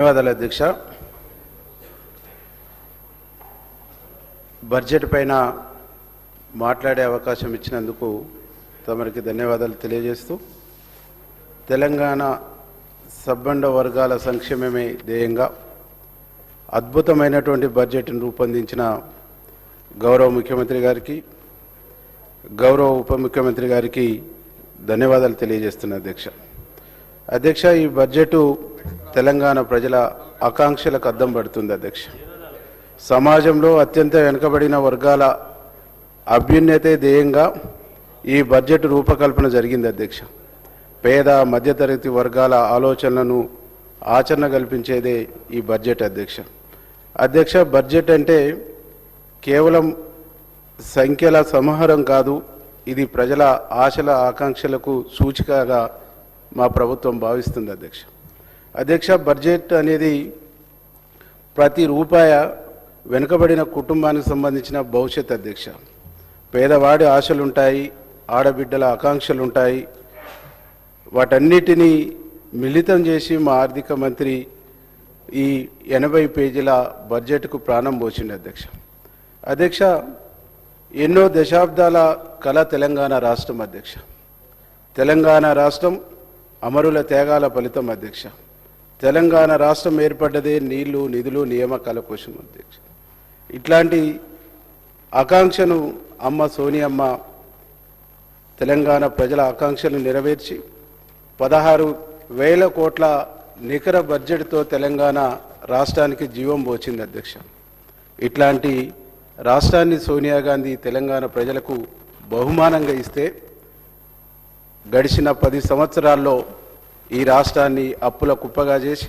ధన్యవాదాలు అధ్యక్ష. బడ్జెట్ పైన మాట్లాడే అవకాశం ఇచ్చినందుకు తమరికి ధన్యవాదాలు తెలియజేస్తూ, తెలంగాణ సబ్బండ వర్గాల సంక్షేమమే ధ్యేయంగా అద్భుతమైనటువంటి బడ్జెట్ను రూపొందించిన గౌరవ ముఖ్యమంత్రి గారికి, గౌరవ ఉప ముఖ్యమంత్రి గారికి ధన్యవాదాలు తెలియజేస్తున్నా అధ్యక్ష. ఈ బడ్జెటు తెలంగాణ ప్రజల ఆకాంక్షలకు అద్దం పడుతుంది అధ్యక్ష. సమాజంలో అత్యంత వెనుకబడిన వర్గాల అభ్యున్నతే ధ్యేయంగా ఈ బడ్జెట్ రూపకల్పన జరిగింది అధ్యక్ష. పేద మధ్యతరగతి వర్గాల ఆలోచనలను ఆచరణ కల్పించేదే ఈ బడ్జెట్ అధ్యక్ష. బడ్జెట్ అంటే కేవలం సంఖ్యల సమాహారం కాదు, ఇది ప్రజల ఆశల ఆకాంక్షలకు సూచికగా మా ప్రభుత్వం భావిస్తుంది అధ్యక్ష. బడ్జెట్ అనేది ప్రతి రూపాయ వెనుకబడిన కుటుంబానికి సంబంధించిన భవిష్యత్ అధ్యక్ష. పేదవాడి ఆశలుంటాయి, ఆడబిడ్డల ఆకాంక్షలు ఉంటాయి. వాటన్నిటినీ మిళితం చేసి మా ఆర్థిక మంత్రి ఈ 80 పేజీల బడ్జెట్కు ప్రాణం పోసింది అధ్యక్ష. ఎన్నో దశాబ్దాల కళ తెలంగాణ రాష్ట్రం అధ్యక్ష. తెలంగాణ రాష్ట్రం అమరుల త్యాగాల ఫలితం అధ్యక్ష. తెలంగాణ రాష్ట్రం ఏర్పడ్డదే నీళ్లు, నిధులు, నియామకాల కోసం అధ్యక్ష. ఇట్లాంటి ఆకాంక్షను అమ్మ సోనియమ్మ తెలంగాణ ప్రజల ఆకాంక్షలను నెరవేర్చి 16,000 కోట్ల నికర బడ్జెట్తో తెలంగాణ రాష్ట్రానికి జీవం పోచింది అధ్యక్ష. ఇట్లాంటి రాష్ట్రాన్ని సోనియా గాంధీ తెలంగాణ ప్రజలకు బహుమానంగా ఇస్తే గడిచిన 10 సంవత్సరాల్లో ఈ రాష్ట్రాన్ని అప్పుల కుప్పగా చేసి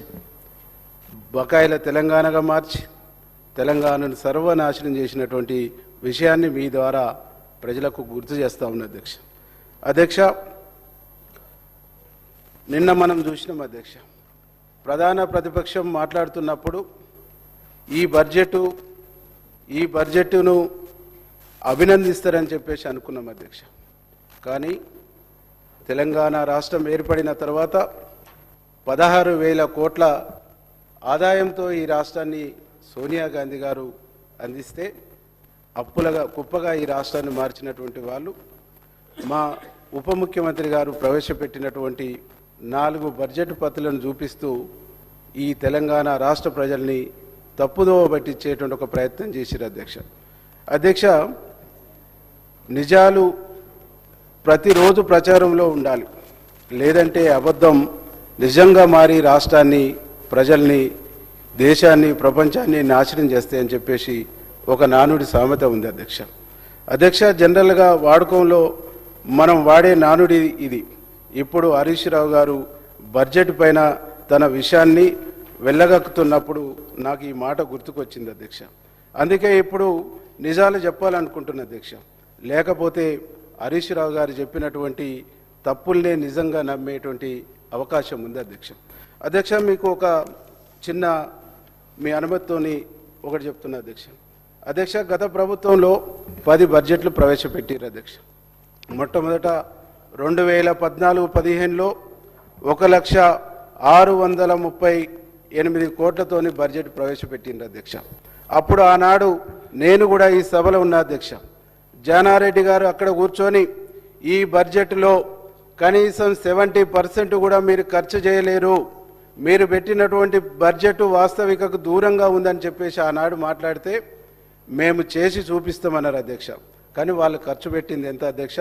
బకాయిల తెలంగాణగా మార్చి తెలంగాణను సర్వనాశనం చేసినటువంటి విషయాన్ని మీ ద్వారా ప్రజలకు గుర్తు చేస్తూ ఉన్న అధ్యక్ష. నిన్న మనం చూసినాం అధ్యక్ష, ప్రధాన ప్రతిపక్షం మాట్లాడుతున్నప్పుడు ఈ బడ్జెట్ను అభినందిస్తారని చెప్పేసి అనుకున్నాం అధ్యక్ష. కానీ తెలంగాణ రాష్ట్రం ఏర్పడిన తర్వాత 16,000 కోట్ల ఆదాయంతో ఈ రాష్ట్రాన్ని సోనియా గాంధీ గారు అందిస్తే అప్పులగా కుప్పగా ఈ రాష్ట్రాన్ని మార్చినటువంటి వాళ్ళు మా ఉప ముఖ్యమంత్రి గారు ప్రవేశపెట్టినటువంటి 4 బడ్జెట్ పత్రాలను చూపిస్తూ ఈ తెలంగాణ రాష్ట్ర ప్రజల్ని తప్పుదోవ పట్టించేటువంటి ఒక ప్రయత్నం చేశారు అధ్యక్ష. నిజాలు ప్రతిరోజు ప్రచారంలో ఉండాలి, లేదంటే అబద్ధం నిజంగా మారి రాష్ట్రాన్ని, ప్రజల్ని, దేశాన్ని, ప్రపంచాన్ని నాశనం చేస్తాయని చెప్పేసి ఒక నానుడి సామెత ఉంది అధ్యక్ష. జనరల్గా వాడుకంలో మనం వాడే నానుడి ఇది. ఇప్పుడు హరీష్ రావు గారు బడ్జెట్ పైన తన విషయాన్ని వెళ్ళగక్కుతున్నప్పుడు నాకు ఈ మాట గుర్తుకొచ్చింది అధ్యక్ష. అందుకే ఇప్పుడు నిజాలు చెప్పాలనుకుంటున్నా అధ్యక్ష. లేకపోతే హరీష్ రావు గారు చెప్పినటువంటి తప్పుల్నే నిజంగా నమ్మేటువంటి అవకాశం ఉంది అధ్యక్ష. మీకు ఒక చిన్న మీ అనుమతితోని ఒకటి చెప్తున్నా అధ్యక్ష. గత ప్రభుత్వంలో 10 బడ్జెట్లు ప్రవేశపెట్టారు అధ్యక్ష. మొట్టమొదట 2014-15లో 1,638 కోట్లతోని బడ్జెట్ ప్రవేశపెట్టిండ్రు అధ్యక్ష. అప్పుడు ఆనాడు నేను కూడా ఈ సభలో ఉన్న అధ్యక్ష. జానారెడ్డి గారు అక్కడ కూర్చొని ఈ బడ్జెట్లో కనీసం 70% కూడా మీరు ఖర్చు చేయలేరు, మీరు పెట్టినటువంటి బడ్జెట్ వాస్తవికకు దూరంగా ఉందని చెప్పేసి ఆనాడు మాట్లాడితే మేము చేసి చూపిస్తామన్నారు అధ్యక్ష. కానీ వాళ్ళు ఖర్చు పెట్టింది ఎంత అధ్యక్ష?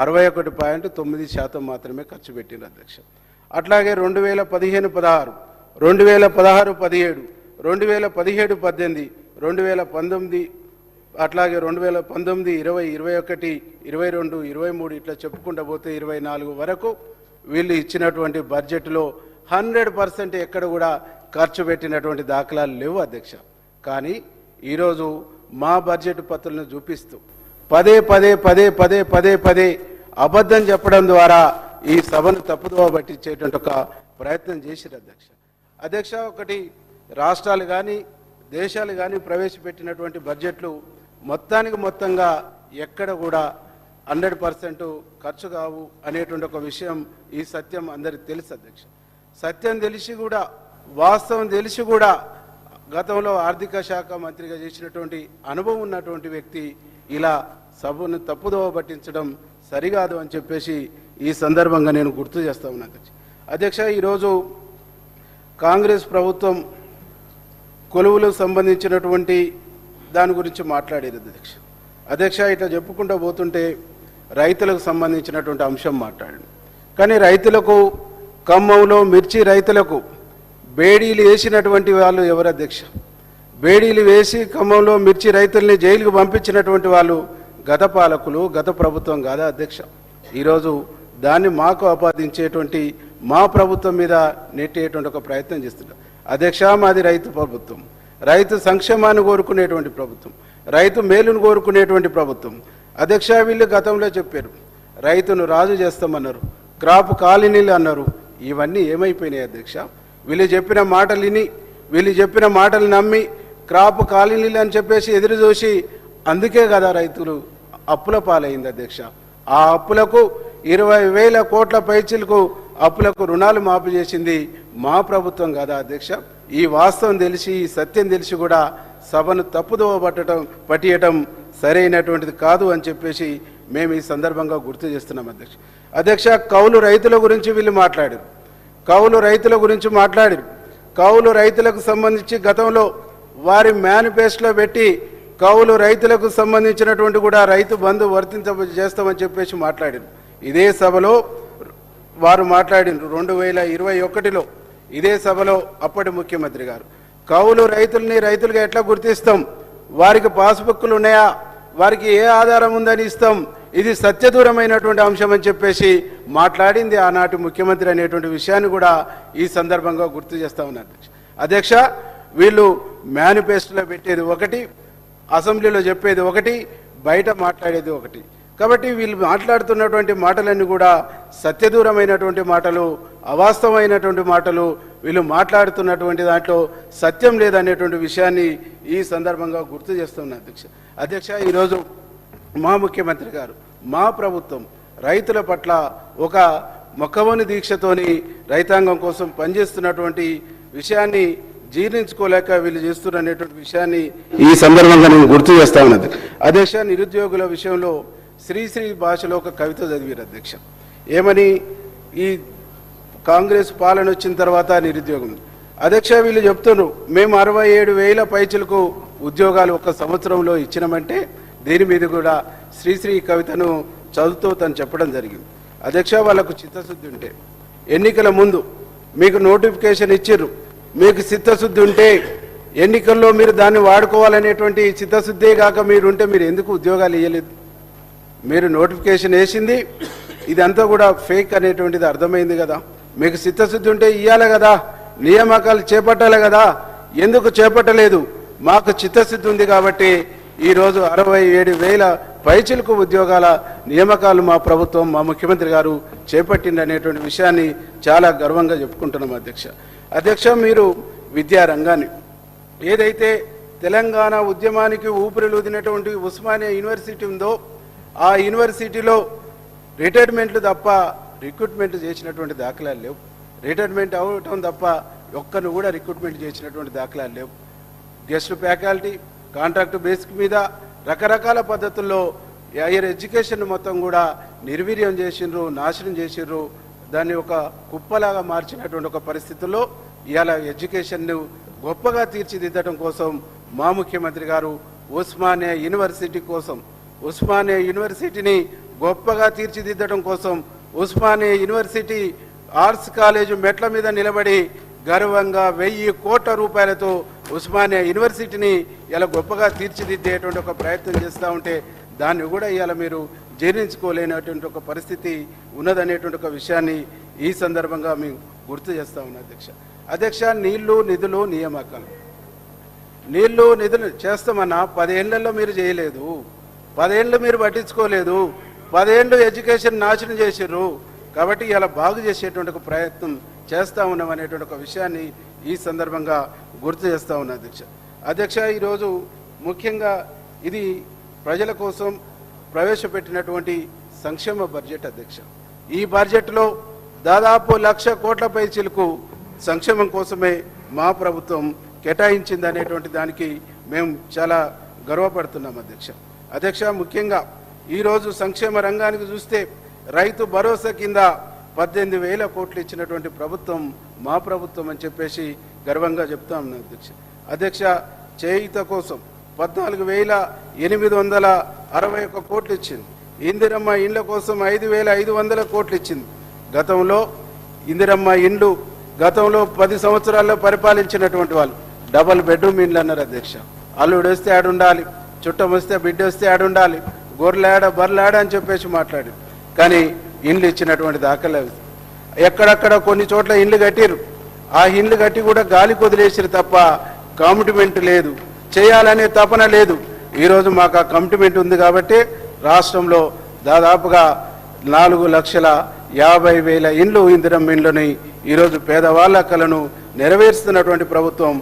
61.9% మాత్రమే ఖర్చు పెట్టింది అధ్యక్ష. అట్లాగే 2015-16, 2016-17, 2017-18, 2019, అట్లాగే 2019, 20, 21, 22, 23 ఇట్లా చెప్పుకుంటూ పోతే 24 వరకు వీళ్ళు ఇచ్చినటువంటి బడ్జెట్లో 100% ఎక్కడ కూడా ఖర్చు పెట్టినటువంటి దాఖలాలు లేవు అధ్యక్ష. కానీ ఈరోజు మా బడ్జెట్ పత్రాలను చూపిస్తూ పదే అబద్ధం చెప్పడం ద్వారా ఈ సభను తప్పుదోవ పట్టించేటువంటి ఒక ప్రయత్నం చేశారు అధ్యక్ష. ఒకటి రాష్ట్రాలు కానీ దేశాలు కానీ ప్రవేశపెట్టినటువంటి బడ్జెట్లు మొత్తంగా ఎక్కడ కూడా 100% ఖర్చు కావు అనేటువంటి ఒక విషయం, ఈ సత్యం అందరికీ తెలుసు అధ్యక్ష. సత్యం తెలిసి కూడా వాస్తవం తెలిసి కూడా గతంలో ఆర్థిక శాఖ మంత్రిగా చేసినటువంటి అనుభవం ఉన్నటువంటి వ్యక్తి ఇలా సభను తప్పుదోవ పట్టించడం సరికాదు అని చెప్పేసి ఈ సందర్భంగా నేను గుర్తు చేస్తా ఉన్నాను అధ్యక్ష. ఈరోజు కాంగ్రెస్ ప్రభుత్వం కొలువులకు సంబంధించినటువంటి దాని గురించి మాట్లాడారు అధ్యక్ష. ఇట్లా చెప్పుకుంటూ పోతుంటే రైతులకు సంబంధించినటువంటి అంశం మాట్లాడాడు. కానీ రైతులకు ఖమ్మంలో మిర్చి రైతులకు బేడీలు వేసినటువంటి వాళ్ళు ఎవరు అధ్యక్ష? బేడీలు వేసి ఖమ్మంలో మిర్చి రైతుల్ని జైలుకు పంపించినటువంటి వాళ్ళు గత పాలకులు, గత ప్రభుత్వం కాదా అధ్యక్ష? ఈరోజు దాన్ని మాకు ఆపాదించేటువంటి మా ప్రభుత్వం మీద నెట్టేటువంటి ఒక ప్రయత్నం చేస్తున్నారు అధ్యక్ష. మాది రైతు ప్రభుత్వం, రైతు సంక్షేమాన్ని కోరుకునేటువంటి ప్రభుత్వం, రైతు మేలును కోరుకునేటువంటి ప్రభుత్వం అధ్యక్ష. వీళ్ళు గతంలో చెప్పారు రైతును రాజు చేస్తామన్నారు, క్రాప్ కాలనీలు అన్నారు. ఇవన్నీ ఏమైపోయినాయి అధ్యక్ష? వీళ్ళు చెప్పిన మాటలు విని, వీళ్ళు చెప్పిన మాటలు నమ్మి క్రాప్ కాలనీలు అని చెప్పేసి ఎదురు చూసి అందుకే కదా రైతులు అప్పుల పాలైంది అధ్యక్ష. ఆ అప్పులకు 20,000 కోట్ల పైచిలకు అప్పులకు రుణాలు మాఫీ చేసింది మా ప్రభుత్వం కదా అధ్యక్ష. ఈ వాస్తవం తెలిసి, ఈ సత్యం తెలిసి కూడా సభను తప్పుదోవ పట్టియటం సరైనటువంటిది కాదు అని చెప్పేసి మేము ఈ సందర్భంగా గుర్తు చేస్తున్నాం అధ్యక్ష. కౌలు రైతుల గురించి వీళ్ళు మాట్లాడారు, కౌలు రైతుల గురించి మాట్లాడారు. కౌలు రైతులకు సంబంధించి గతంలో వారి మేనిఫెస్టోలో పెట్టి కౌలు రైతులకు సంబంధించినటువంటి కూడా రైతు బంధు చేస్తామని చెప్పేసి మాట్లాడారు. ఇదే సభలో వారు మాట్లాడినారు 2021లో ఇదే సభలో అప్పటి ముఖ్యమంత్రి గారు కౌలు రైతుల్ని రైతులుగా ఎట్లా గుర్తిస్తాం, వారికి పాస్బుక్లు ఉన్నాయా, వారికి ఏ ఆధారం ఉందని ఇస్తాం, ఇది సత్యదూరమైనటువంటి అంశం అని చెప్పేసి మాట్లాడింది ఆనాటి ముఖ్యమంత్రి అనేటువంటి విషయాన్ని కూడా ఈ సందర్భంగా గుర్తు చేస్తా ఉన్నారు అధ్యక్ష. వీళ్ళు మేనిఫెస్టోలో పెట్టేది ఒకటి, అసెంబ్లీలో చెప్పేది ఒకటి, బయట మాట్లాడేది ఒకటి. కాబట్టి వీళ్ళు మాట్లాడుతున్నటువంటి మాటలన్నీ కూడా సత్యదూరమైనటువంటి మాటలు, అవాస్తవమైనటువంటి మాటలు. వీళ్ళు మాట్లాడుతున్నటువంటి దాంట్లో సత్యం లేదనేటువంటి విషయాన్ని ఈ సందర్భంగా గుర్తు చేస్తున్నా అధ్యక్ష. ఈరోజు మా ముఖ్యమంత్రి గారు, మా ప్రభుత్వం రైతుల పట్ల ఒక మొక్కవోని దీక్షతోని రైతాంగం కోసం పనిచేస్తున్నటువంటి విషయాన్ని జీర్ణించుకోలేక వీళ్ళు చేస్తున్నటువంటి విషయాన్ని ఈ సందర్భంగా నేను గుర్తు చేస్తా ఉన్నది అధ్యక్ష. నిరుద్యోగుల విషయంలో శ్రీశ్రీ భాషలో ఒక కవిత చదివారు అధ్యక్ష. ఏమని? ఈ కాంగ్రెస్ పాలన వచ్చిన తర్వాత నిరుద్యోగం అధ్యక్ష వీళ్ళు చెప్తున్నారు మేము 67,000 పైచులకు ఉద్యోగాలు ఒక సంవత్సరంలో ఇచ్చినామంటే దీని మీద కూడా శ్రీశ్రీ కవితను చదువుతూ తను చెప్పడం జరిగింది అధ్యక్ష. వాళ్ళకు చిత్తశుద్ధి ఉంటే ఎన్నికల ముందు మీకు నోటిఫికేషన్ ఇచ్చిర్రు, మీకు చిత్తశుద్ధి ఉంటే ఎన్నికల్లో మీరు దాన్ని వాడుకోవాలనేటువంటి చిత్తశుద్ధే కాక మీరుంటే మీరు ఎందుకు ఉద్యోగాలు ఇవ్వలేదు? మీరు నోటిఫికేషన్ వేసింది ఇదంతా కూడా ఫేక్ అనేటువంటిది అర్థమైంది కదా. మీకు చిత్తశుద్ధి ఉంటే ఇవ్వాలి కదా, నియామకాలు చేపట్టాలి కదా, ఎందుకు చేపట్టలేదు? మాకు చిత్తశుద్ధి ఉంది కాబట్టి ఈరోజు 67,000 పైచిలకు ఉద్యోగాల నియామకాలు మా ప్రభుత్వం, మా ముఖ్యమంత్రి గారు చేపట్టింది అనేటువంటి విషయాన్ని చాలా గర్వంగా చెప్పుకుంటున్నాం అధ్యక్ష. మీరు విద్యారంగాన్ని ఏదైతే తెలంగాణ ఉద్యమానికి ఊపిరిలూదినటువంటి ఉస్మానియా యూనివర్సిటీ ఉందో ఆ యూనివర్సిటీలో రిటైర్మెంట్లు తప్ప రిక్రూట్మెంట్ చేసినటువంటి దాఖలాలు లేవు. రిటైర్మెంట్ అవటం తప్ప ఒక్కరు కూడా రిక్రూట్మెంట్ చేసినటువంటి దాఖలాలు లేవు. గెస్ట్ ఫ్యాకల్టీ కాంట్రాక్ట్ బేసిక్ మీద రకరకాల పద్ధతుల్లో హైయర్ ఎడ్యుకేషన్ మొత్తం కూడా నిర్వీర్యం చేసిండ్రు, నాశనం చేసిండ్రు. దాన్ని ఒక కుప్పలాగా మార్చినటువంటి ఒక పరిస్థితుల్లో ఇవాళ ఎడ్యుకేషన్ను గొప్పగా తీర్చిదిద్దడం కోసం మా ముఖ్యమంత్రి గారు ఉస్మానియా యూనివర్సిటీ కోసం, ఉస్మానియా యూనివర్సిటీని గొప్పగా తీర్చిదిద్దడం కోసం ఉస్మానియా యూనివర్సిటీ ఆర్ట్స్ కాలేజ్ మెట్ల మీద నిలబడి గర్వంగా 1,000 కోట్ల రూపాయలతో ఉస్మానియా యూనివర్సిటీని ఇలా గొప్పగా తీర్చిదిద్దేటువంటి ఒక ప్రయత్నం చేస్తూ ఉంటే దాన్ని కూడా ఇవాళ మీరు జీర్ణించుకోలేనటువంటి ఒక పరిస్థితి ఉన్నదనేటువంటి ఒక విషయాన్ని ఈ సందర్భంగా మేము గుర్తు చేస్తా ఉన్నాం అధ్యక్ష. నీళ్లు నిధులు నియామకాలు, నీళ్లు నిధులు చేస్తామన్నా 10 ఏళ్లలో మీరు చేయలేదు, 10 ఏళ్ళు మీరు పట్టించుకోలేదు, 10 ఏళ్ళు ఎడ్యుకేషన్ నాశనం చేసిర్రు. కాబట్టి ఇలా బాగు చేసేటువంటి ఒక ప్రయత్నం చేస్తూ ఉన్నాం అనేటువంటి ఒక విషయాన్ని ఈ సందర్భంగా గుర్తు చేస్తూ ఉన్నా అధ్యక్ష. ఈరోజు ముఖ్యంగా ఇది ప్రజల కోసం ప్రవేశపెట్టినటువంటి సంక్షేమ బడ్జెట్ అధ్యక్ష. ఈ బడ్జెట్లో దాదాపు 1,00,000 కోట్ల పైచిలకు సంక్షేమం కోసమే మా ప్రభుత్వం కేటాయించింది అనేటువంటి దానికి మేము చాలా గర్వపడుతున్నాం అధ్యక్ష. ముఖ్యంగా ఈరోజు సంక్షేమ రంగానికి చూస్తే రైతు భరోసా కింద 18,000 కోట్లు ఇచ్చినటువంటి ప్రభుత్వం మా ప్రభుత్వం అని చెప్పేసి గర్వంగా చెప్తా ఉన్నాం అధ్యక్ష. చేయూత కోసం 14,861 కోట్లు ఇచ్చింది. ఇందిరమ్మ ఇండ్ల కోసం 5,500 కోట్లు ఇచ్చింది. గతంలో ఇందిరమ్మ ఇండ్లు గతంలో 10 సంవత్సరాల్లో పరిపాలించినటువంటి వాళ్ళు డబల్ బెడ్రూమ్ ఇండ్లు అన్నారు అధ్యక్ష. అల్లుడు వస్తే ఆడుండాలి, చుట్టం వస్తే బిడ్డ వస్తే ఆడుండాలి, గొర్రెలాడ బర్రెలాడ అని చెప్పేసి మాట్లాడి కానీ ఇండ్లు ఇచ్చినటువంటి దాఖలు ఎక్కడక్కడ కొన్ని చోట్ల ఇండ్లు కట్టిరు. ఆ ఇండ్లు కట్టి కూడా గాలి కొదిలేసిరు తప్ప కమిట్మెంట్ లేదు, చేయాలనే తపన లేదు. ఈరోజు మాకు ఆ కమిట్మెంట్ ఉంది కాబట్టి రాష్ట్రంలో దాదాపుగా 4,50,000 ఇండ్లు ఇందిరమ్మ ఇండ్లని ఈరోజు పేదవాళ్ళ కలను నెరవేరుస్తున్నటువంటి ప్రభుత్వం,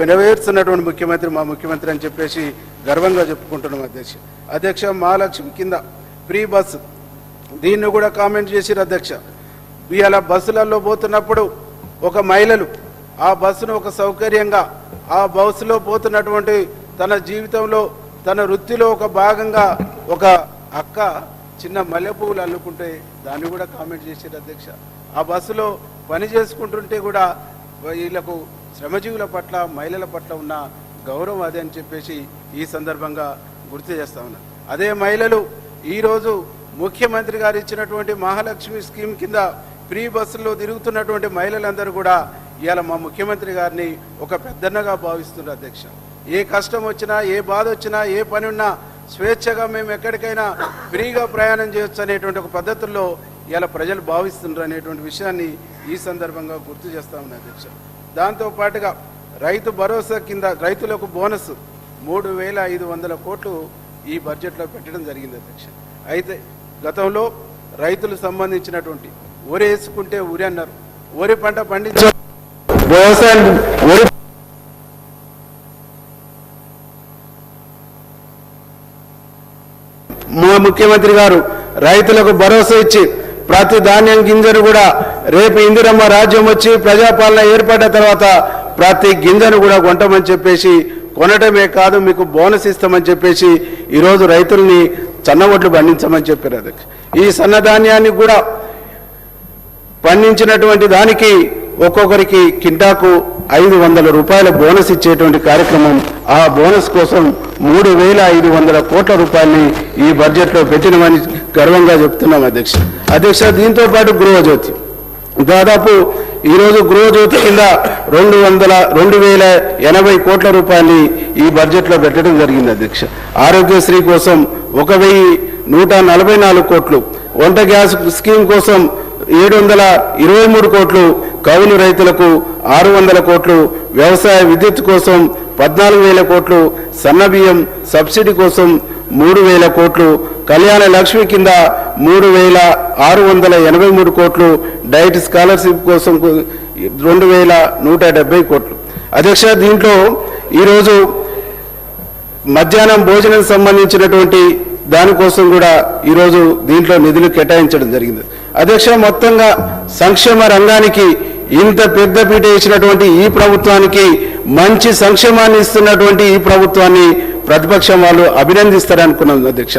నెరవేరుస్తున్నటువంటి ముఖ్యమంత్రి మా ముఖ్యమంత్రి అని చెప్పేసి గర్వంగా చెప్పుకుంటున్నాం అధ్యక్ష. మహాలక్ష్మి కింద ఫ్రీ బస్సు దీన్ని కూడా కామెంట్ చేసిరు అధ్యక్ష. ఇవాళ బస్సులలో పోతున్నప్పుడు ఒక మహిళలు ఆ బస్సును ఒక సౌకర్యంగా ఆ బస్సులో పోతున్నటువంటి తన జీవితంలో తన వృత్తిలో ఒక భాగంగా ఒక అక్క చిన్న మల్లెపూలు అల్లుకుంటే దాన్ని కూడా కామెంట్ చేశారు అధ్యక్ష. ఆ బస్సులో పని చేసుకుంటుంటే కూడా వీళ్ళకు శ్రమజీవుల పట్ల మహిళల పట్ల ఉన్న గౌరవం అదే అని చెప్పేసి ఈ సందర్భంగా గుర్తు చేస్తా ఉన్నారు. అదే మహిళలు ఈరోజు ముఖ్యమంత్రి గారు ఇచ్చినటువంటి మహాలక్ష్మి స్కీమ్ కింద ఫ్రీ బస్సుల్లో తిరుగుతున్నటువంటి మహిళలందరూ కూడా ఇవాళ మా ముఖ్యమంత్రి గారిని ఒక పెద్దన్నగా భావిస్తున్నారు అధ్యక్ష. ఏ కష్టం వచ్చినా, ఏ బాధ వచ్చినా, ఏ పని ఉన్నా స్వేచ్ఛగా మేము ఎక్కడికైనా ఫ్రీగా ప్రయాణం చేయొచ్చు అనేటువంటి ఒక పద్ధతుల్లో ఇలా ప్రజలు భావిస్తున్నారు అనేటువంటి విషయాన్ని ఈ సందర్భంగా గుర్తు చేస్తా ఉన్నా అధ్యక్ష. దాంతోపాటుగా రైతు భరోసా కింద రైతులకు బోనస్ 3,500 కోట్లు ఈ బడ్జెట్లో పెట్టడం జరిగింది అధ్యక్ష. అయితే గతంలో రైతులు సంబంధించినటువంటి వరి వేసుకుంటే ఉరి అన్నారు, వరి పంట పండించే వ్యవసాయం వరి మా ముఖ్యమంత్రి గారు రైతులకు భరోసా ఇచ్చి ప్రతి ధాన్యం గింజను కూడా రేపు ఇందిరమ్మ రాజ్యం వచ్చి ప్రజాపాలన ఏర్పడ్డ తర్వాత ప్రతి గింజను కూడా కొంటామని చెప్పేసి కొనటమే కాదు మీకు బోనస్ ఇస్తామని చెప్పేసి ఈరోజు రైతుల్ని సన్నవడ్లు పండించమని చెప్పారు అధ్యక్ష. ఈ సన్నధాన్యాన్ని కూడా పండించినటువంటి దానికి ఒక్కొక్కరికి కింటాకు 500 రూపాయల బోనస్ ఇచ్చేటువంటి కార్యక్రమం, ఆ బోనస్ కోసం 3,500 కోట్ల రూపాయలని ఈ బడ్జెట్లో పెట్టినమని గర్వంగా చెప్తున్నాం అధ్యక్ష. దీంతో పాటు గృహజ్యోతి దాదాపు ఈరోజు గృహజ్యోతి కింద 2,080 కోట్ల రూపాయలని ఈ బడ్జెట్లో పెట్టడం జరిగింది అధ్యక్ష. ఆరోగ్యశ్రీ కోసం 1,144 కోట్లు, వంట గ్యాస్ స్కీమ్ కోసం 723 కోట్లు, కౌలు రైతులకు 600 కోట్లు, వ్యవసాయ విద్యుత్ కోసం 14,000 కోట్లు, సన్నబియ్యం సబ్సిడీ కోసం 3,000 కోట్లు, కళ్యాణ లక్ష్మి కింద 3,683 కోట్లు, డైట్ స్కాలర్షిప్ కోసం 2,170 కోట్లు అధ్యక్ష. దీంట్లో ఈరోజు మధ్యాహ్నం భోజనం సంబంధించినటువంటి దానికోసం కూడా ఈరోజు దీంట్లో నిధులు కేటాయించడం జరిగింది అధ్యక్ష. మొత్తంగా సంక్షేమ రంగానికి ఇంత పెద్దపీట ఇచ్చినటువంటి ఈ ప్రభుత్వానికి, మంచి సంక్షేమాన్ని ఇస్తున్నటువంటి ఈ ప్రభుత్వాన్ని ప్రతిపక్షం వాళ్ళు అభినందిస్తారనుకున్నాం అధ్యక్ష.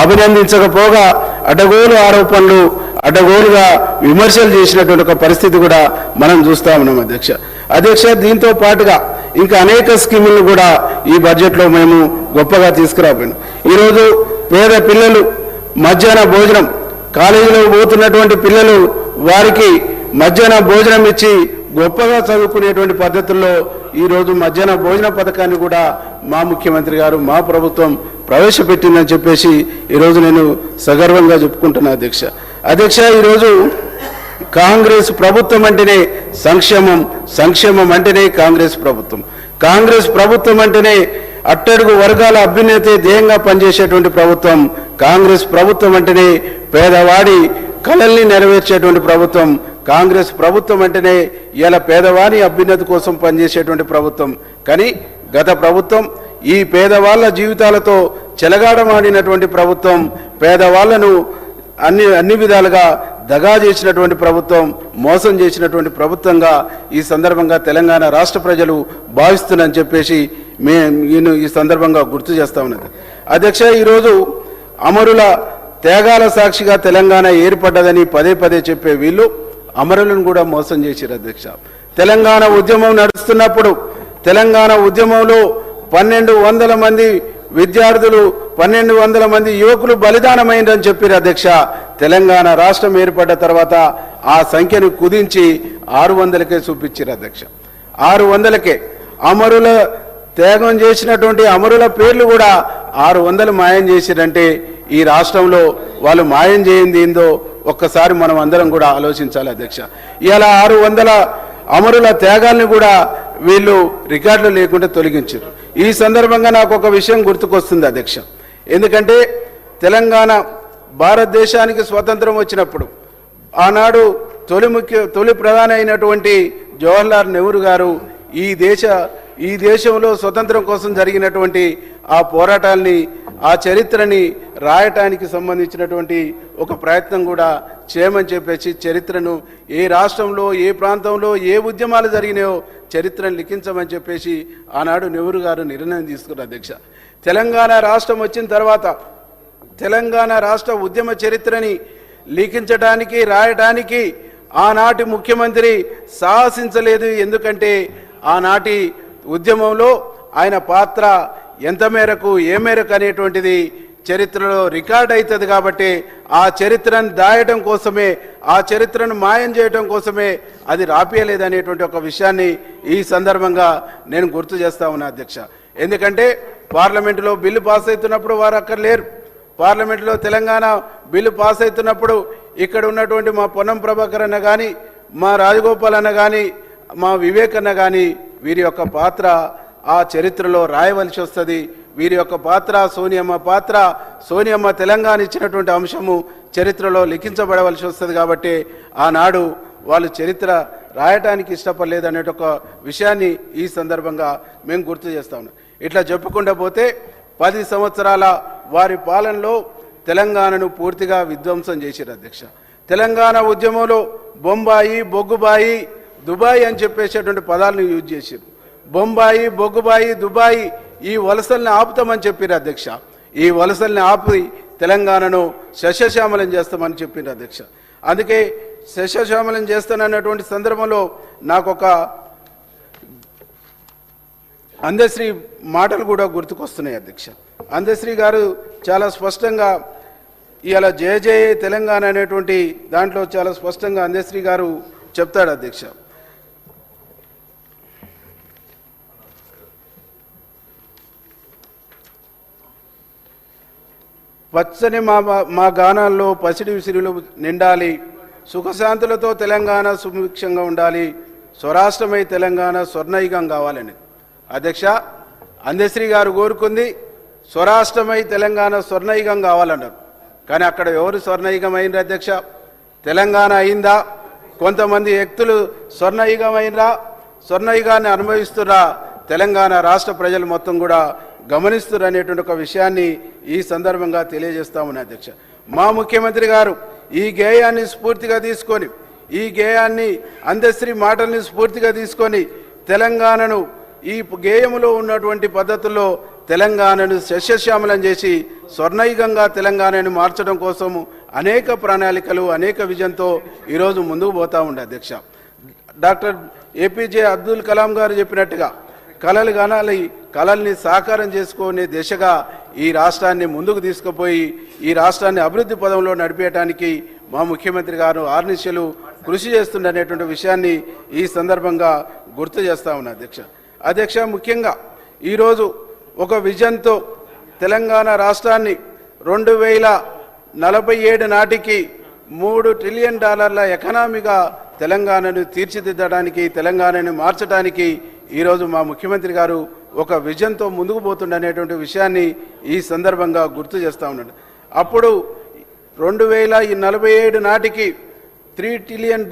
అభినందించకపోగా అడ్డగోలు ఆరోపణలు, అడ్డగోలుగా విమర్శలు చేసినటువంటి ఒక పరిస్థితి కూడా మనం చూస్తా ఉన్నాం అధ్యక్ష. దీంతో పాటుగా ఇంకా అనేక స్కీములను కూడా ఈ బడ్జెట్లో మేము గొప్పగా తీసుకురాబోయాం. ఈరోజు పేద పిల్లలు మధ్యాహ్న భోజనం, కాలేజీలో పోతున్నటువంటి పిల్లలు వారికి మధ్యాహ్న భోజనం ఇచ్చి గొప్పగా చదువుకునేటువంటి పద్ధతుల్లో ఈరోజు మధ్యాహ్న భోజన పథకాన్ని కూడా మా ముఖ్యమంత్రి గారు, మా ప్రభుత్వం ప్రవేశపెట్టిందని చెప్పేసి ఈరోజు నేను సగర్వంగా చెప్పుకుంటున్నా అధ్యక్ష. ఈరోజు కాంగ్రెస్ ప్రభుత్వం అంటేనే సంక్షేమం, సంక్షేమం అంటేనే కాంగ్రెస్ ప్రభుత్వం, కాంగ్రెస్ ప్రభుత్వం అంటేనే అట్టడుగు వర్గాల అభ్యున్నతి ధ్యేయంగా పనిచేసేటువంటి ప్రభుత్వం, కాంగ్రెస్ ప్రభుత్వం అంటేనే పేదవాడి కలల్ని నెరవేర్చేటువంటి ప్రభుత్వం, కాంగ్రెస్ ప్రభుత్వం అంటేనే ఇలా పేదవాడి అభ్యున్నతి కోసం పనిచేసేటువంటి ప్రభుత్వం. కానీ గత ప్రభుత్వం ఈ పేదవాళ్ళ జీవితాలతో చెలగాడమాడినటువంటి ప్రభుత్వం, పేదవాళ్లను అన్ని విధాలుగా దగా చేసినటువంటి ప్రభుత్వం, మోసం చేసినటువంటి ప్రభుత్వంగా ఈ సందర్భంగా తెలంగాణ రాష్ట్ర ప్రజలు భావిస్తున్నారని చెప్పేసి నేను ఈ సందర్భంగా గుర్తు చేస్తా ఉన్నది. అధ్యక్ష, ఈరోజు అమరుల త్యాగాల సాక్షిగా తెలంగాణ ఏర్పడ్డదని పదే పదే చెప్పే వీళ్ళు అమరులను కూడా మోసం చేశారు. అధ్యక్ష, తెలంగాణ ఉద్యమం నడుస్తున్నప్పుడు తెలంగాణ ఉద్యమంలో 1200 మంది విద్యార్థులు, 1200 మంది యువకులు బలిదానమైందని చెప్పారు. అధ్యక్ష, తెలంగాణ రాష్ట్రం ఏర్పడ్డ తర్వాత ఆ సంఖ్యను కుదించి 600కే చూపించారు. అధ్యక్ష, 600కే అమరుల త్యాగం చేసినటువంటి అమరుల పేర్లు కూడా 600 మాయం చేసిరంటే ఈ రాష్ట్రంలో వాళ్ళు మాయం చేయింది ఏందో ఒక్కసారి మనం అందరం కూడా ఆలోచించాలి. అధ్యక్ష, ఇలా 600 అమరుల త్యాగాల్ని కూడా వీళ్ళు రికార్డులు లేకుండా తొలగించారు. ఈ సందర్భంగా నాకు ఒక విషయం గుర్తుకొస్తుంది. అధ్యక్ష, ఎందుకంటే తెలంగాణ భారతదేశానికి స్వతంత్రం వచ్చినప్పుడు ఆనాడు తొలి ప్రధాని అయినటువంటి జవహర్లాల్ నెహ్రూ గారు ఈ దేశంలో స్వతంత్రం కోసం జరిగినటువంటి ఆ పోరాటాల్ని, ఆ చరిత్రని రాయటానికి సంబంధించినటువంటి ఒక ప్రయత్నం కూడా చేయమని చెప్పేసి చరిత్రను ఏ రాష్ట్రంలో, ఏ ప్రాంతంలో ఏ ఉద్యమాలు జరిగినాయో చరిత్రను లిఖించమని చెప్పేసి ఆనాడు నెహ్రూ గారు నిర్ణయం తీసుకున్నారు. అధ్యక్ష, తెలంగాణ రాష్ట్రం వచ్చిన తర్వాత తెలంగాణ రాష్ట్ర ఉద్యమ చరిత్రని లిఖించడానికి, రాయటానికి ఆనాటి ముఖ్యమంత్రి సాహసించలేదు. ఎందుకంటే ఆనాటి ఉద్యమంలో ఆయన పాత్ర ఎంత మేరకు, ఏ మేరకు అనేటువంటిది చరిత్రలో రికార్డ్ అవుతుంది. కాబట్టి ఆ చరిత్రను దాయటం కోసమే, ఆ చరిత్రను మాయం చేయటం కోసమే అది రాపియలేదనేటువంటి ఒక విషయాన్ని ఈ సందర్భంగా నేను గుర్తు చేస్తా ఉన్నా. అధ్యక్ష, ఎందుకంటే పార్లమెంటులో బిల్లు పాస్ అవుతున్నప్పుడు వారు అక్కడ లేరు. పార్లమెంటులో తెలంగాణ బిల్లు పాస్ అవుతున్నప్పుడు ఇక్కడ ఉన్నటువంటి మా పొన్నం ప్రభాకర్ అన్న కానీ, మా రాజగోపాల్ అన్న కానీ, మా వివేక్ అన్న కానీ వీరి యొక్క పాత్ర ఆ చరిత్రలో రాయవలసి వస్తుంది. వీరి యొక్క పాత్ర, సోనియమ్మ తెలంగాణ ఇచ్చినటువంటి అంశము చరిత్రలో లిఖించబడవలసి వస్తుంది. కాబట్టి ఆనాడు వాళ్ళు చరిత్ర రాయటానికి ఇష్టపడలేదు అనే ఒక విషయాన్ని ఈ సందర్భంగా మేము గుర్తు చేస్తా ఉన్నాం. ఇట్లా చెప్పుకుంటూ పోతే 10 సంవత్సరాల వారి పాలనలో తెలంగాణను పూర్తిగా విధ్వంసం చేశారు. అధ్యక్ష, తెలంగాణ ఉద్యమంలో బొంబాయి, బొగ్గుబాయి, దుబాయ్ అని చెప్పేసేటువంటి పదాలను యూజ్ చేశారు. బొంబాయి, బొగ్గుబాయి, దుబాయ్ ఈ వలసల్ని ఆపుతామని చెప్పారు. అధ్యక్ష, ఈ వలసల్ని ఆపి తెలంగాణను సస్యశ్యామలం చేస్తామని చెప్పారు. అధ్యక్ష, అందుకే సస్యశ్యామలం చేస్తానన్నటువంటి సందర్భంలో నాకు ఒక అందశ్రీ మాటలు కూడా గుర్తుకొస్తున్నాయి. అధ్యక్ష, అందశ్రీ గారు చాలా స్పష్టంగా ఇలా జయ జయ తెలంగాణ అనేటువంటి దాంట్లో చాలా స్పష్టంగా అందశ్రీ గారు చెప్తాడు. అధ్యక్ష, పచ్చని మా గానాల్లో పసిడి విసిరిలు నిండాలి, సుఖశాంతులతో తెలంగాణ సుభిక్షంగా ఉండాలి, స్వరాష్ట్రమై తెలంగాణ స్వర్ణయుగం కావాలని. అధ్యక్ష, అందశ్రీ గారు కోరుకుంది స్వరాష్ట్రమై తెలంగాణ స్వర్ణయుగం కావాలన్నారు. కానీ అక్కడ ఎవరు స్వర్ణయుగం అయినరు? అధ్యక్ష, తెలంగాణ అయిందా? కొంతమంది వ్యక్తులు స్వర్ణయుగం అయినరా? స్వర్ణయుగాన్ని అనుభవిస్తున్నా తెలంగాణ రాష్ట్ర ప్రజలు మొత్తం కూడా గమనిస్తున్నారు అనేటువంటి ఒక విషయాన్ని ఈ సందర్భంగా తెలియజేస్తా ఉన్నా. అధ్యక్ష, మా ముఖ్యమంత్రి గారు ఈ గేయాన్ని స్ఫూర్తిగా తీసుకొని, ఈ గేయాన్ని అందశ్రీ మాటల్ని స్ఫూర్తిగా తీసుకొని తెలంగాణను ఈ గేయములో ఉన్నటువంటి పద్ధతుల్లో తెలంగాణను సస్యశ్యామలం చేసి స్వర్ణయుగంగా తెలంగాణను మార్చడం కోసము అనేక ప్రణాళికలు, అనేక విజన్తో ఈరోజు ముందుకు పోతూ ఉండే. అధ్యక్ష, డాక్టర్ ఏపీజే అబ్దుల్ కలాం గారు చెప్పినట్టుగా కలలు కనాలి, కలల్ని సాకారం చేసుకునే దిశగా ఈ రాష్ట్రాన్ని ముందుకు తీసుకుపోయి ఈ రాష్ట్రాన్ని అభివృద్ధి పదంలో నడిపేయడానికి మా ముఖ్యమంత్రి గారు ఆర్నిశలు కృషి చేస్తుండనేటువంటి విషయాన్ని ఈ సందర్భంగా గుర్తు చేస్తా ఉన్నా. అధ్యక్ష, ముఖ్యంగా ఈరోజు ఒక విజన్తో తెలంగాణ రాష్ట్రాన్ని 2047 నాటికి $3 ట్రిలియన్ ఎకనామీగా తెలంగాణను తీర్చిదిద్దడానికి, తెలంగాణను మార్చడానికి ఈరోజు మా ముఖ్యమంత్రి గారు ఒక విజన్తో ముందుకు పోతుండనేటువంటి విషయాన్ని ఈ సందర్భంగా గుర్తు చేస్తూ ఉన్నాడు. అప్పుడు 2047 నాటికి $3 ట్రిలియన్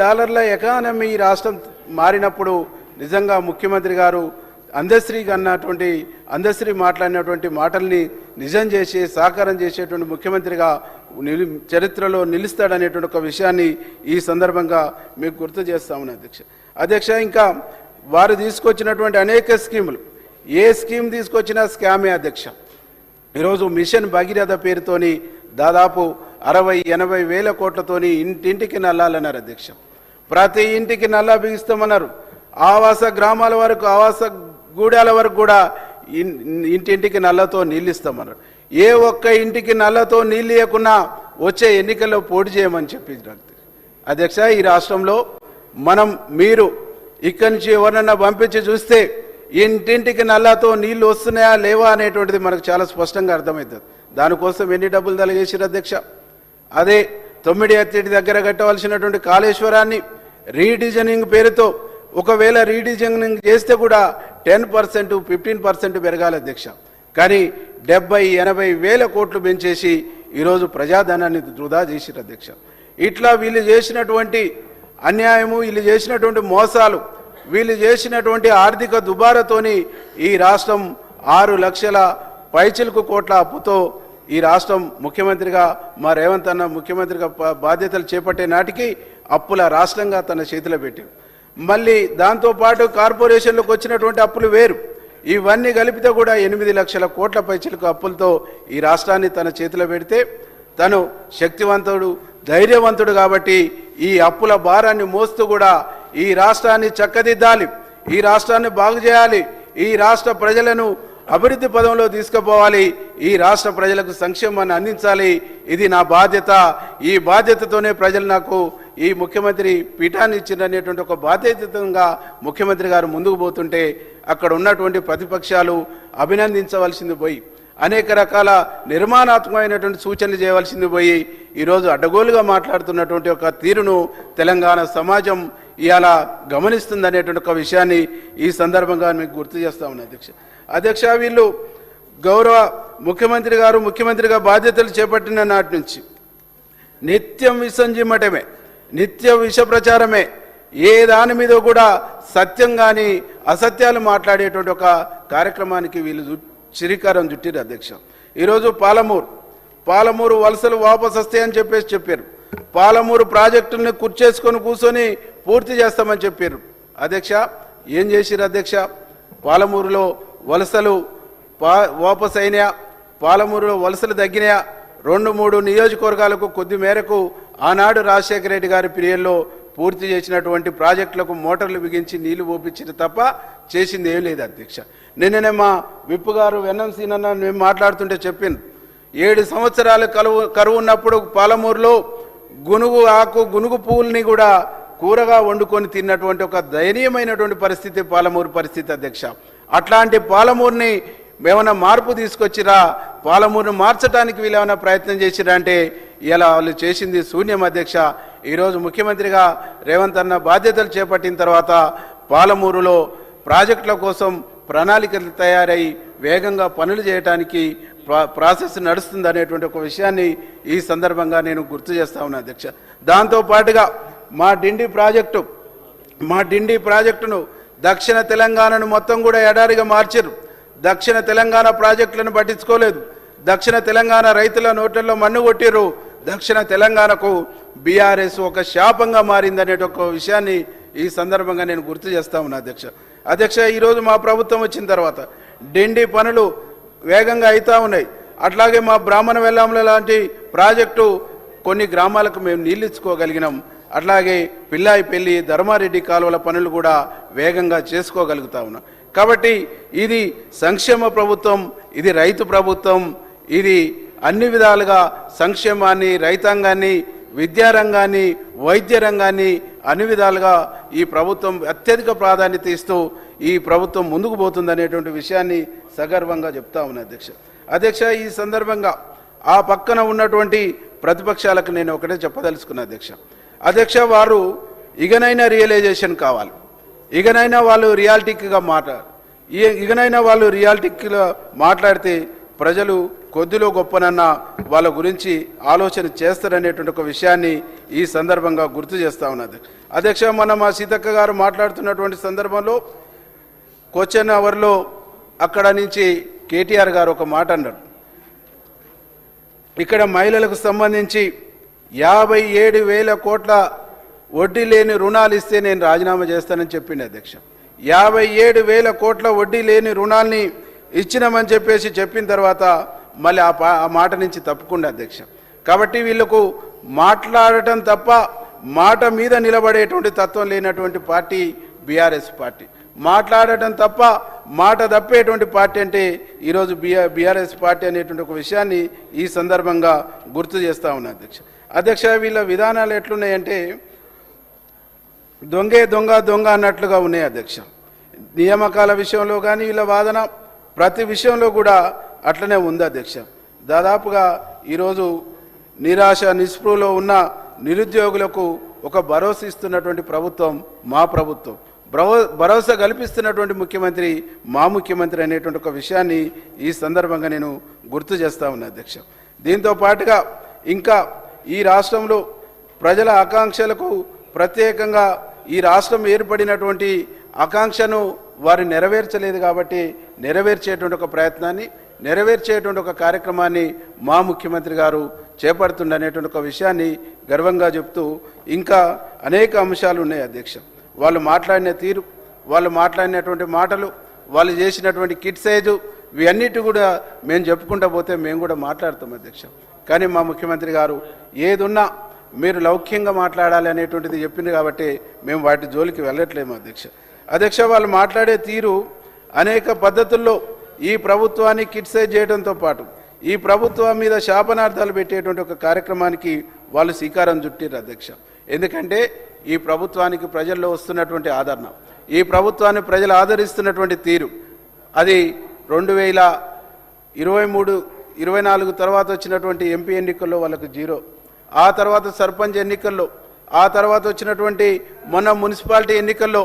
ఎకానమీ రాష్ట్రం మారినప్పుడు నిజంగా ముఖ్యమంత్రి గారు అందశ్రీ మాట్లాడినటువంటి మాటల్ని నిజం చేసి సాకారం చేసేటువంటి ముఖ్యమంత్రిగా చరిత్రలో నిలుస్తాడనేటువంటి ఒక విషయాన్ని ఈ సందర్భంగా మీకు గుర్తు చేస్తా ఉన్నాను అధ్యక్ష. ఇంకా వారు తీసుకొచ్చినటువంటి అనేక స్కీములు, ఏ స్కీమ్ తీసుకొచ్చినా స్కామే అధ్యక్ష. ఈరోజు మిషన్ భగీరథ పేరుతోని దాదాపు 60-80 వేల కోట్లతోని ఇంటింటికి నల్లాలన్నారు అధ్యక్ష. ప్రతి ఇంటికి నల్లా బిగిస్తామన్నారు. ఆవాస గ్రామాల వరకు, ఆవాస గూడాల వరకు కూడా ఇంటింటికి నల్లతో నీళ్ళు ఇస్తామన్నారు. ఏ ఒక్క ఇంటికి నల్లతో నీళ్ళు ఇవ్వకున్నా వచ్చే ఎన్నికల్లో పోటీ చేయమని చెప్పి అధ్యక్ష. ఈ రాష్ట్రంలో మీరు ఇక్కడి నుంచి ఎవరినన్నా పంపించి చూస్తే ఇంటింటికి నల్లతో నీళ్లు వస్తున్నాయా లేవా అనేటువంటిది మనకు చాలా స్పష్టంగా అర్థమవుతుంది. దానికోసం ఎన్ని డబ్బులు తలగేసారు అధ్యక్ష? అదే 9 ఎత్తిడి దగ్గర కట్టవలసినటువంటి కాళేశ్వరాన్ని రీడిజైనింగ్ పేరుతో ఒకవేళ రీడిజైనింగ్ చేస్తే కూడా 10%, 15% పెరగాలి అధ్యక్ష. కానీ 70-80 వేల కోట్లు పెంచేసి ఈరోజు ప్రజాధనాన్ని వృధా చేసిరు అధ్యక్ష. ఇట్లా వీళ్ళు చేసినటువంటి అన్యాయము, వీళ్ళు చేసినటువంటి మోసాలు, వీళ్ళు చేసినటువంటి ఆర్థిక దుబారతోని ఈ రాష్ట్రం 6 లక్షల పైచిలకు కోట్ల అప్పుతో ఈ రాష్ట్రం ముఖ్యమంత్రిగా మా రేవంత్ అన్న ముఖ్యమంత్రిగా బాధ్యతలు చేపట్టే నాటికి అప్పుల రాష్ట్రంగా తన చేతిలో పెట్టారు. మళ్ళీ దాంతోపాటు కార్పొరేషన్లకు వచ్చినటువంటి అప్పులు వేరు. ఇవన్నీ కలిపితే కూడా 8 లక్షల కోట్ల పైచిలకు అప్పులతో ఈ రాష్ట్రాన్ని తన చేతిలో పెడితే తను శక్తివంతుడు, ధైర్యవంతుడు కాబట్టి ఈ అప్పుల భారాన్ని మోస్తూ కూడా ఈ రాష్ట్రాన్ని చక్కదిద్దాలి, ఈ రాష్ట్రాన్ని బాగు చేయాలి, ఈ రాష్ట్ర ప్రజలను అభివృద్ధి పదంలో తీసుకుపోవాలి, ఈ రాష్ట్ర ప్రజలకు సంక్షేమాన్ని అందించాలి. ఇది నా బాధ్యత. ఈ బాధ్యతతోనే ప్రజలు నాకు ఈ ముఖ్యమంత్రి పీఠాన్ని ఇచ్చిందనేటువంటి ఒక బాధ్యతంగా ముఖ్యమంత్రి గారు ముందుకు పోతుంటే అక్కడ ఉన్నటువంటి ప్రతిపక్షాలు అభినందించవలసింది పోయి అనేక రకాల నిర్మాణాత్మకమైనటువంటి సూచనలు చేయవలసింది పోయి ఈరోజు అడ్డగోలుగా మాట్లాడుతున్నటువంటి ఒక తీరును తెలంగాణ సమాజం ఇవాళ గమనిస్తుందనేటువంటి ఒక విషయాన్ని ఈ సందర్భంగా మీకు గుర్తు చేస్తా ఉన్నాను అధ్యక్ష. వీళ్ళు గౌరవ ముఖ్యమంత్రి గారు ముఖ్యమంత్రిగా బాధ్యతలు చేపట్టిన నాటి నుంచి నిత్యం విసంజిమ్మటమే, నిత్య విష ప్రచారమే, ఏ దాని మీద కూడా సత్యం కానీ అసత్యాలు మాట్లాడేటువంటి ఒక కార్యక్రమానికి వీళ్ళు శ్రీకారం చుట్టిరు అధ్యక్ష. ఈరోజు పాలమూరు వలసలు వాపసు వస్తాయని చెప్పారు. పాలమూరు ప్రాజెక్టుల్ని కూర్చేసుకొని కూర్చొని పూర్తి చేస్తామని చెప్పారు అధ్యక్ష. ఏం చేసిరు అధ్యక్ష? పాలమూరులో వలసలు వాపసు అయినాయా? పాలమూరులో వలసలు తగ్గినాయా? 2-3 నియోజకవర్గాలకు కొద్ది మేరకు ఆనాడు రాజశేఖర రెడ్డి గారి పీరియడ్లో పూర్తి చేసినటువంటి ప్రాజెక్టులకు మోటార్లు బిగించి నీళ్లు పోపించిన తప్ప చేసింది ఏం లేదు అధ్యక్ష. నిన్ననే మా విప్పు గారు ఎన్ఎంసీ నన్న మేము మాట్లాడుతుంటే చెప్పింది 7 సంవత్సరాలు కరువు ఉన్నప్పుడు పాలమూరులో గునుగు పువ్వుల్ని కూడా కూరగా వండుకొని తిన్నటువంటి ఒక దయనీయమైనటువంటి పరిస్థితి పాలమూరు పరిస్థితి అధ్యక్ష. అట్లాంటి పాలమూరుని ఏమైనా మార్పు తీసుకొచ్చిరా? పాలమూరును మార్చడానికి వీళ్ళు ఏమైనా ప్రయత్నం చేసిరా అంటే ఇలా వాళ్ళు చేసింది శూన్యం అధ్యక్ష. ఈరోజు ముఖ్యమంత్రిగా రేవంత్ అన్న బాధ్యతలు చేపట్టిన తర్వాత పాలమూరులో ప్రాజెక్టుల కోసం ప్రణాళికలు తయారై వేగంగా పనులు చేయడానికి ప్రాసెస్ నడుస్తుంది అనేటువంటి ఒక విషయాన్ని ఈ సందర్భంగా నేను గుర్తు చేస్తా ఉన్నా అధ్యక్ష. దాంతోపాటుగా మా డిండి ప్రాజెక్టును దక్షిణ తెలంగాణను మొత్తం కూడా ఎడారిగా మార్చారు. దక్షిణ తెలంగాణ ప్రాజెక్టులను పట్టించుకోలేదు. దక్షిణ తెలంగాణ రైతుల నోట్లలో మన్ను కొట్టిరు. దక్షిణ తెలంగాణకు బీఆర్ఎస్ ఒక శాపంగా మారిందనే ఒక విషయాన్ని ఈ సందర్భంగా నేను గుర్తు చేస్తా ఉన్నా అధ్యక్ష. ఈరోజు మా ప్రభుత్వం వచ్చిన తర్వాత డిండి పనులు వేగంగా అవుతూ ఉన్నాయి. అట్లాగే మా బ్రాహ్మణ వెల్లాముల లాంటి ప్రాజెక్టు కొన్ని గ్రామాలకు మేము నీళ్ళు ఇచ్చుకోగలిగినాం. అట్లాగే పిల్లాయిపల్లి, ధర్మారెడ్డి కాలువల పనులు కూడా వేగంగా చేసుకోగలుగుతా ఉన్నాం. కాబట్టి ఇది సంక్షేమ ప్రభుత్వం, ఇది రైతు ప్రభుత్వం, ఇది అన్ని విధాలుగా సంక్షేమాన్ని, రైతాంగాన్ని, విద్యారంగాన్ని, వైద్య రంగాన్ని అన్ని విధాలుగా ఈ ప్రభుత్వం అత్యధిక ప్రాధాన్యత ఇస్తూ ఈ ప్రభుత్వం ముందుకు పోతుందనేటువంటి విషయాన్ని సగర్వంగా చెప్తా ఉన్నా అధ్యక్ష. ఈ సందర్భంగా ఆ పక్కన ఉన్నటువంటి ప్రతిపక్షాలకు నేను ఒకటే చెప్పదలుచుకున్నా అధ్యక్ష. వారు ఇకనైనా రియలైజేషన్ కావాలి, ఇకనైనా వాళ్ళు రియాలిటీగా మాట్లాడితే ప్రజలు కొద్దిలో గొప్పనన్న వాళ్ళ గురించి ఆలోచన చేస్తారనేటువంటి ఒక విషయాన్ని ఈ సందర్భంగా గుర్తు చేస్తా ఉన్నది అధ్యక్ష. మన మా సీతక్క గారు మాట్లాడుతున్నటువంటి సందర్భంలో క్వశ్చన్ అవర్లో అక్కడ నుంచి కేటీఆర్ గారు ఒక మాట అన్నారు. ఇక్కడ మహిళలకు సంబంధించి 57,000 కోట్ల వడ్డీ లేని రుణాలు ఇస్తే నేను రాజీనామా చేస్తానని చెప్పింది అధ్యక్ష. 57,000 కోట్ల వడ్డీ లేని రుణాల్ని ఇచ్చినామని చెప్పిన తర్వాత మళ్ళీ ఆ మాట నుంచి తప్పుకుండా అధ్యక్ష. కాబట్టి వీళ్లకు మాట్లాడటం తప్ప మాట మీద నిలబడేటువంటి తత్వం లేనటువంటి పార్టీ బీఆర్ఎస్ పార్టీ. మాట్లాడటం తప్ప మాట తప్పేటువంటి పార్టీ అంటే ఈరోజు బీఆర్ఎస్ పార్టీ అనేటువంటి ఒక విషయాన్ని ఈ సందర్భంగా గుర్తు చేస్తా ఉన్నా అధ్యక్ష. వీళ్ళ విధానాలు ఎట్లున్నాయంటే దొంగే దొంగ దొంగ అన్నట్లుగా ఉన్నాయి అధ్యక్ష. నియామకాల విషయంలో కానీ వీళ్ళ వాదన ప్రతి విషయంలో కూడా అట్లనే ఉంది అధ్యక్ష. దాదాపుగా ఈరోజు నిరాశ నిస్పృహలో ఉన్న నిరుద్యోగులకు ఒక భరోసా ఇస్తున్నటువంటి ప్రభుత్వం మా ప్రభుత్వం. భరోసా కల్పిస్తున్నటువంటి ముఖ్యమంత్రి మా ముఖ్యమంత్రి అనేటువంటి ఒక విషయాన్ని ఈ సందర్భంగా నేను గుర్తు చేస్తా ఉన్నా అధ్యక్ష. దీంతో పాటుగా ఇంకా ఈ రాష్ట్రంలో ప్రజల ఆకాంక్షలకు ప్రత్యేకంగా ఈ రాష్ట్రం ఏర్పడినటువంటి ఆకాంక్షను వారు నెరవేర్చలేదు కాబట్టి నెరవేర్చేటువంటి ఒక ప్రయత్నాన్ని నెరవేర్చేటువంటి ఒక కార్యక్రమాన్ని మా ముఖ్యమంత్రి గారు చేపడుతుండనేటువంటి ఒక విషయాన్ని గర్వంగా చెప్తూ ఇంకా అనేక అంశాలు ఉన్నాయి అధ్యక్ష. వాళ్ళు మాట్లాడిన తీరు, వాళ్ళు మాట్లాడినటువంటి మాటలు, వాళ్ళు చేసినటువంటి కిట్ సైజు ఇవన్నిటి కూడా మేము చెప్పుకుంటూ పోతే మేము కూడా మాట్లాడతాం అధ్యక్ష. కానీ మా ముఖ్యమంత్రి గారు ఏదున్నా మీరు లౌక్యంగా మాట్లాడాలి అనేటువంటిది చెప్పింది కాబట్టి మేము వాటి జోలికి వెళ్ళట్లేము అధ్యక్ష. వాళ్ళు మాట్లాడే తీరు అనేక పద్ధతుల్లో ఈ ప్రభుత్వాన్ని కిట్సైజ్ చేయడంతో పాటు ఈ ప్రభుత్వం మీద శాపనార్థాలు పెట్టేటువంటి ఒక కార్యక్రమానికి వాళ్ళు శ్రీకారం చుట్టారు అధ్యక్ష. ఎందుకంటే ఈ ప్రభుత్వానికి ప్రజల్లో వస్తున్నటువంటి ఆదరణ, ఈ ప్రభుత్వాన్ని ప్రజలు ఆదరిస్తున్నటువంటి తీరు అది 2023-24 తర్వాత వచ్చినటువంటి ఎంపీ ఎన్నికల్లో వాళ్ళకు 0, ఆ తర్వాత సర్పంచ్ ఎన్నికల్లో, ఆ తర్వాత వచ్చినటువంటి మొన్న మున్సిపాలిటీ ఎన్నికల్లో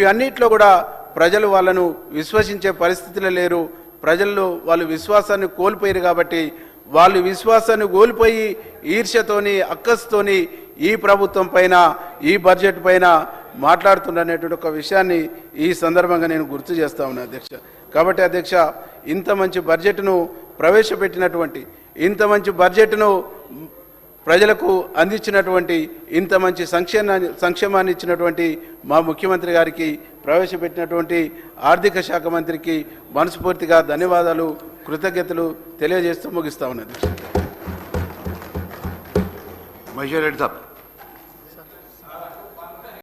ఇవన్నిట్లో కూడా ప్రజలు వాళ్ళను విశ్వసించే పరిస్థితిలో లేరు. ప్రజల్లో వాళ్ళు విశ్వాసాన్ని కోల్పోయారు కాబట్టి వాళ్ళు విశ్వాసాన్ని కోల్పోయి ఈర్ష్యతోని అక్కస్తోని ఈ ప్రభుత్వం పైన ఈ బడ్జెట్ పైన మాట్లాడుతున్నటువంటి ఒక విషయాన్ని ఈ సందర్భంగా నేను గుర్తు చేస్తా ఉన్నా అధ్యక్ష. కాబట్టి అధ్యక్ష, ఇంత మంచి బడ్జెట్ను ప్రవేశపెట్టినటువంటి, ఇంత మంచి బడ్జెట్ను ప్రజలకు అందించినటువంటి, ఇంత మంచి సంక్షేమాన్ని ఇచ్చినటువంటి మా ముఖ్యమంత్రి గారికి, ప్రవేశపెట్టినటువంటి ఆర్థిక శాఖ మంత్రికి మనస్ఫూర్తిగా ధన్యవాదాలు, కృతజ్ఞతలు తెలియజేస్తూ ముగిస్తా ఉన్నది.